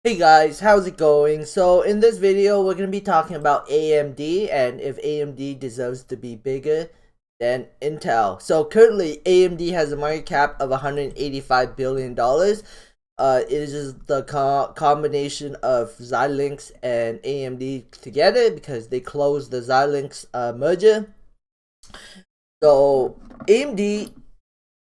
Hey guys, how's it going? So in this video, we're going to be talking about AMD and if AMD deserves to be bigger than Intel. So currently, AMD has a market cap of $185 billion. It is the combination of Xilinx and AMD together because they closed the Xilinx merger. So AMD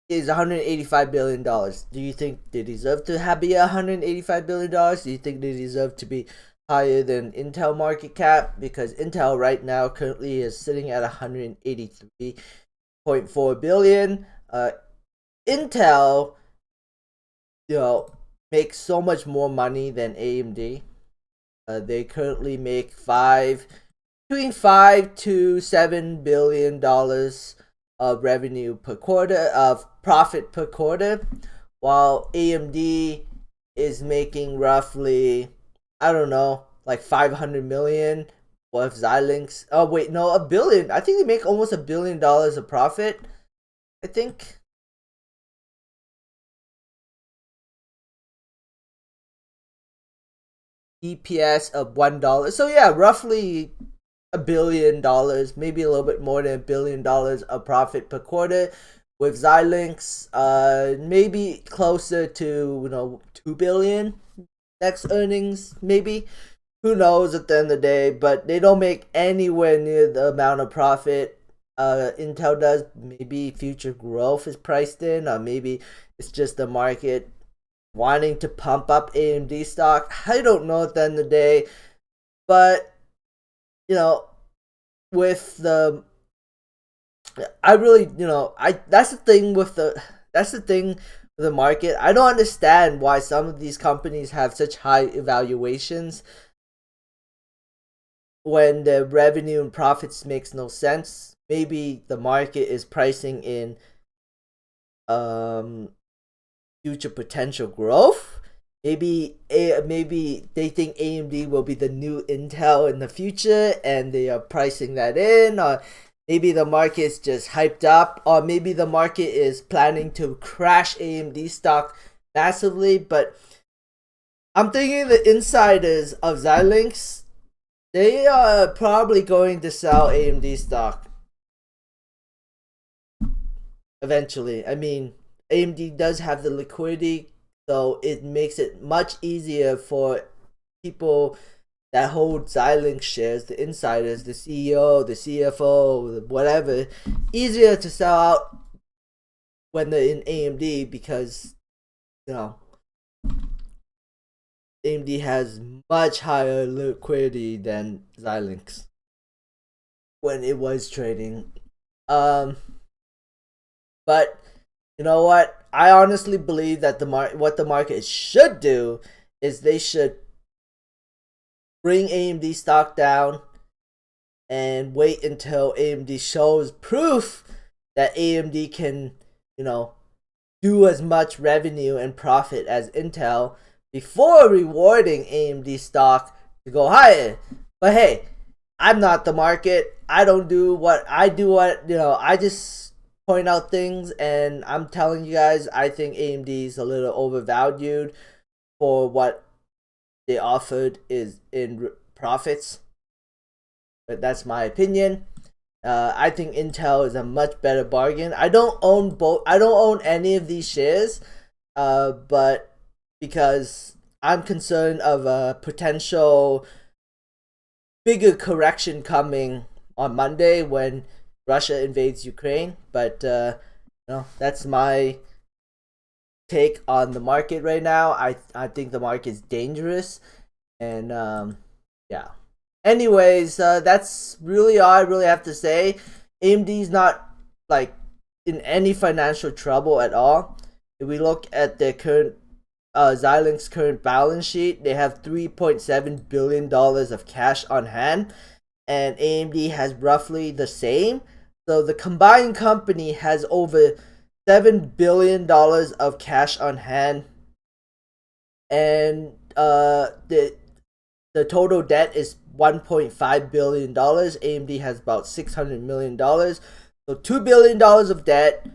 is $185 billion. Do you think they deserve to be $185 billion? Do you think they deserve to be higher than Intel market cap? Because Intel right now currently is sitting at 183.4 billion. Intel, you know, makes so much more money than AMD. They currently make between $5 to $7 billion of revenue per quarter, of profit per quarter, while AMD is making roughly, I don't know, like 500 million with Xilinx. Oh wait, no, a billion. I think they make almost $1 billion of profit. I think. EPS of $1. So yeah, roughly $1 billion, maybe a little bit more than $1 billion of profit per quarter. With Xilinx, maybe closer to 2 billion next earnings, maybe. Who knows at the end of the day? But they don't make anywhere near the amount of profit Intel does. Maybe future growth is priced in, or maybe it's just the market wanting to pump up AMD stock. I don't know at the end of the day, but you know, with the I really, I that's the thing with the market. I don't understand why some of these companies have such high evaluations when the revenue and profits makes no sense. Maybe the market is pricing in um future potential growth. Maybe they think AMD will be the new Intel in the future, and they are pricing that in. Or maybe the market is just hyped up, or maybe the market is planning to crash AMD stock massively. But I'm thinking the insiders of Xilinx, they are probably going to sell AMD stock eventually. I mean, AMD does have the liquidity, so it makes it much easier for people that hold Xilinx shares, the insiders, the CEO, the CFO, whatever, easier to sell out when they're in AMD because, you know, AMD has much higher liquidity than Xilinx when it was trading. Um, but you know what? I honestly believe that what the market should do is they should bring AMD stock down and wait until AMD shows proof that AMD can, you know, do as much revenue and profit as Intel before rewarding AMD stock to go higher. But hey, I'm not the market. I don't do what I do. I just point out things, and I'm telling you guys, I think AMD is a little overvalued for what they offered is in profits. But that's my opinion. I think Intel is a much better bargain. I don't own both. I don't own any of these shares, but because I'm concerned of a potential bigger correction coming on Monday when Russia invades Ukraine. But that's my take on the market right now. I think the market is dangerous, and yeah. Anyways, that's really all I really have to say. AMD's not like in any financial trouble at all. If we look at their current Xilinx current balance sheet, they have $3.7 billion of cash on hand, and AMD has roughly the same. So the combined company has over $7 billion of cash on hand, and the total debt is $1.5 billion. AMD has about $600 million, so $2 billion of debt,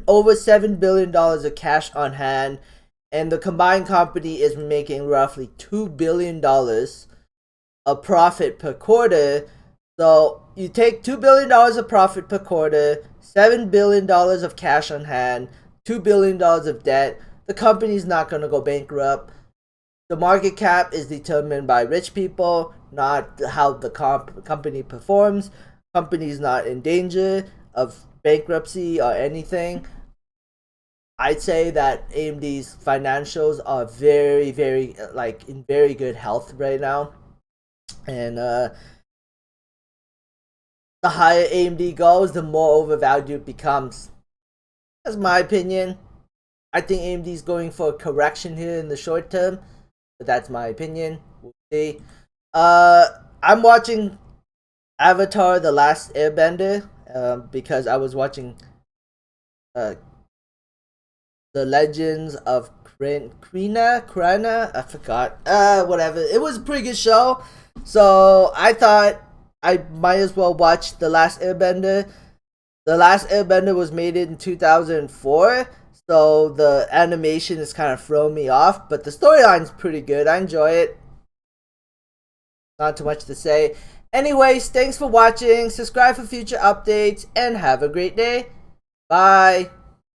over $7 billion of cash on hand, and the combined company is making roughly $2 billion of profit per quarter. So you take $2 billion of profit per quarter, $7 billion of cash on hand, $2 billion of debt. The company's not going to go bankrupt. The market cap is determined by rich people, not how the company performs. Company's not in danger of bankruptcy or anything. I'd say that AMD's financials are very, very, like, in very good health right now. And the higher AMD goes, the more overvalued it becomes. That's my opinion. I think AMD's going for a correction here in the short term, but that's my opinion. We'll see. I'm watching Avatar: The Last Airbender because I was watching uh, The Legends of Krina. I forgot. Whatever. It was a pretty good show, so I thought I might as well watch The Last Airbender. The Last Airbender was made in 2004, so the animation is kind of throwing me off, but the storyline's pretty good. I enjoy it. Not too much to say. Anyways, thanks for watching. Subscribe for future updates, and have a great day. Bye.